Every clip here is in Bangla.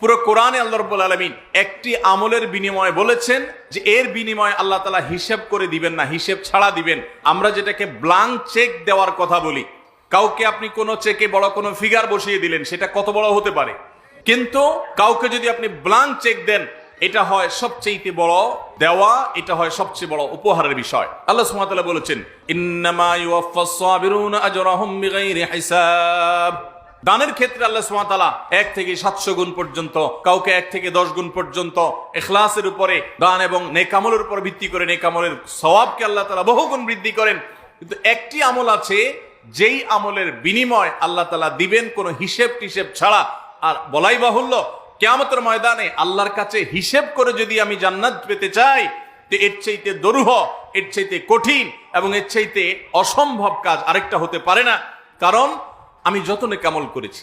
পুরো কোরআনে আল্লাহ রাব্বুল আলামিন একটি আমলের বিনিময়ে বলেছেন যে এর বিনিময়ে আল্লাহ তাআলা হিসাব করে দিবেন না, হিসাব ছাড়া দিবেন। আমরা যেটাকে ব্ল্যাঙ্ক চেক দেওয়ার কথা বলি, কাউকে আপনি কোনো চেকে বড় কোনো ফিগার বসিয়ে দিলেন, সেটা কত বড় হতে পারে, কিন্তু কাউকে যদি আপনি ব্ল্যাঙ্ক চেক দেন, এটা হয় সবচেয়ে বড় দেওয়া, এটা হয় সবচেয়ে বড় উপহারের বিষয়। আল্লাহ সুবহানাহু ওয়া তাআলা বলেছেন, ইন্নামা ইউওয়াফাস সাবিরুনা আজরাহুম বিগাইরি হিসাব। দানের ক্ষেত্রে আল্লাহ সুবহানাহু ওয়া তাআলা 1 থেকে 700 গুণ পর্যন্ত, কাউকে 1 থেকে 10 গুণ পর্যন্ত ইখলাসের উপরে দান এবং নেক আমলের উপর ভিত্তি করে নেক আমলের সওয়াবকে আল্লাহ তাআলা বহুগুণ বৃদ্ধি করেন। কিন্তু একটি আমল আছে যেই আমলের বিনিময় আল্লাহ তাআলা দিবেন কোনো হিসেব টিসেব ছাড়া। আর বলাই বাহুল্য, কিয়ামতের ময়দানে আল্লাহর কাছে হিসেব করে যদি আমি জান্নাত পেতে চাই, তো এর চাইতে দুরূহ, এর চাইতে কঠিন এবং এর চাইতে অসম্ভব কাজ আরেকটা হতে পারে না। কারণ আমি যত নেক আমল করেছি,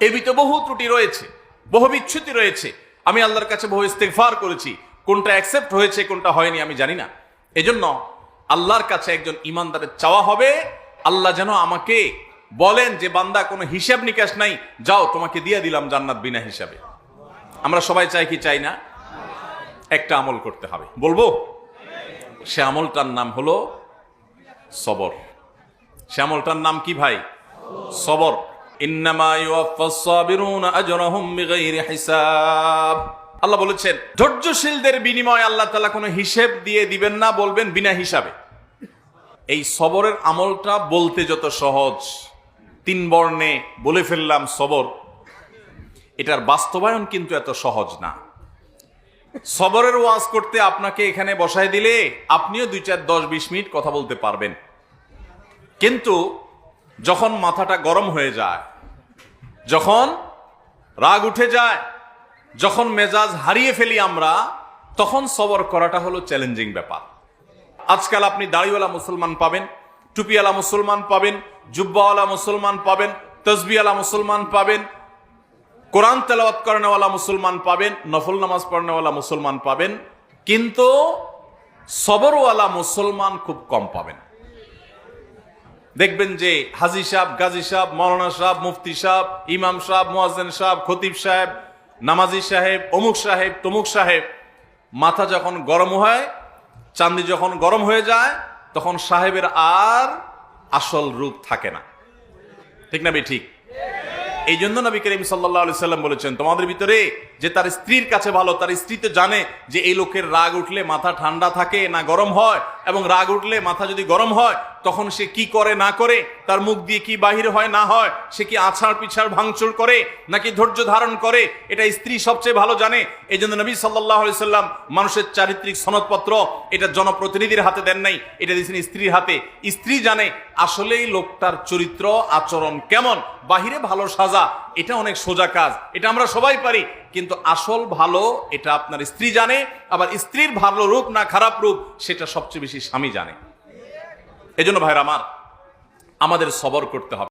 এর ভিতরে বহু ত্রুটি রয়েছে, বহু বিচ্যুতি রয়েছে। আমি আল্লাহর কাছে বহু ইস্তেগফার করেছি, কোনটা অ্যাকসেপ্ট হয়েছে কোনটা হয়নি আমি জানি না। এজন্য আল্লাহর কাছে একজন ইমানদারের চাওয়া হবে, আল্লাহ যেন আমাকে বলেন যে বান্দা কোনো হিসাব নিকাশ নাই, যাও তোমাকে দিয়ে দিলাম জান্নাত বিনা হিসাবে। আমরা সবাই চাই কি চাই না? একটা আমল করতে হবে, বলবো সে আমলটার নাম হলো সবর। সে আমলটার নাম কি ভাই? সবর। ইন্নামা ইউওয়াফাস সাবিরুনা আজরাহুম বিগাইরি হিসাব। আল্লাহ বলেছেন ধৈর্যশীলদের বিনিময়ে আল্লাহ তাআলা কোনো হিসাব দিয়ে দিবেন না, বলবেন বিনা হিসাবে। এই সবরের আমলটা বলতে যত সহজ, 3 বর্ণে বলে ফেললাম সবর, এটার বাস্তবায়ন কিন্তু এত সহজ না। সবরের ওয়াজ করতে আপনাকে এখানে বসায় দিলে আপনিও 2, 4, 10, 20 মিনিট কথা বলতে পারবেন, কিন্তু যখন মাথাটা গরম হয়ে যায়, যখন রাগ উঠে যায়, যখন মেজাজ হারিয়ে ফেলি আমরা, তখন সবর করাটা হলো চ্যালেঞ্জিং ব্যাপার। আজকাল আপনি দাড়িওয়ালা মুসলমান পাবেন, টুপিওয়ালা মুসলমান পাবেন, জুব্বাওয়ালা মুসলমান পাবেন, তসবিহওয়ালা মুসলমান পাবেন, কোরআন তেলাওয়াত করেনওয়ালা মুসলমান পাবেন, নফল নামাজ পড়নেওয়ালা মুসলমান পাবেন, কিন্তু সবরওয়ালা মুসলমান খুব কম পাবেন। দেখবেন যে হাজী সাহেব, গাজী সাহেব, মৌলানা সাহেব, মুফতি সাহেব, ইমাম সাহেব, মুয়াজ্জিন সাহেব, খতিব সাহেব, নামাজি সাহেব, অমুক সাহেব, তমুক সাহেব, মাথা যখন গরম হয়, চান্দি যখন গরম হয়ে যায়, তখন সাহেবের আর আসল রূপ থাকে না। ঠিক না বে ঠিক? এই জন্য নবী করিম সাল্লাল্লাহু আলাইহি সাল্লাম বলেছেন, তোমাদের ভিতরে যে তার স্ত্রীর কাছে ভালো, তার স্ত্রী তো জানে যে এই লোকের রাগ উঠলে মাথা ঠান্ডা থাকে না গরম হয়, এবং রাগ উঠলে মাথা যদি গরম হয় তখন সে কি করে না করে, তার মুখ দিয়ে কি বাহির হয় না হয়, সে কি আছাড় পিছাড় ভাঙচুর করে নাকি ধৈর্য ধারণ করে, এটা স্ত্রী সবচেয়ে ভালো জানে। এই জন্য নবী সাল্লাল্লাহু আলাইহি সাল্লাম মানুষের চারিত্রিক সনদপত্র এটা জনপ্রতিনিধির হাতে দেন নাই, এটা দিয়েছেন স্ত্রীর হাতে। স্ত্রী জানে আসলেই লোকটার চরিত্র আচরণ কেমন। বাহিরে ভালো সাজা এটা অনেক সোজা কাজ, এটা আমরা সবাই পারি, কিন্তু আসল ভালো এটা আপনার স্ত্রী জানে। আবার স্ত্রীর ভালো রূপ না খারাপ রূপ সেটা সবচেয়ে বেশি স্বামী জানে। এজন্য ভাইরা আমার, আমাদের সবর করতে হবে।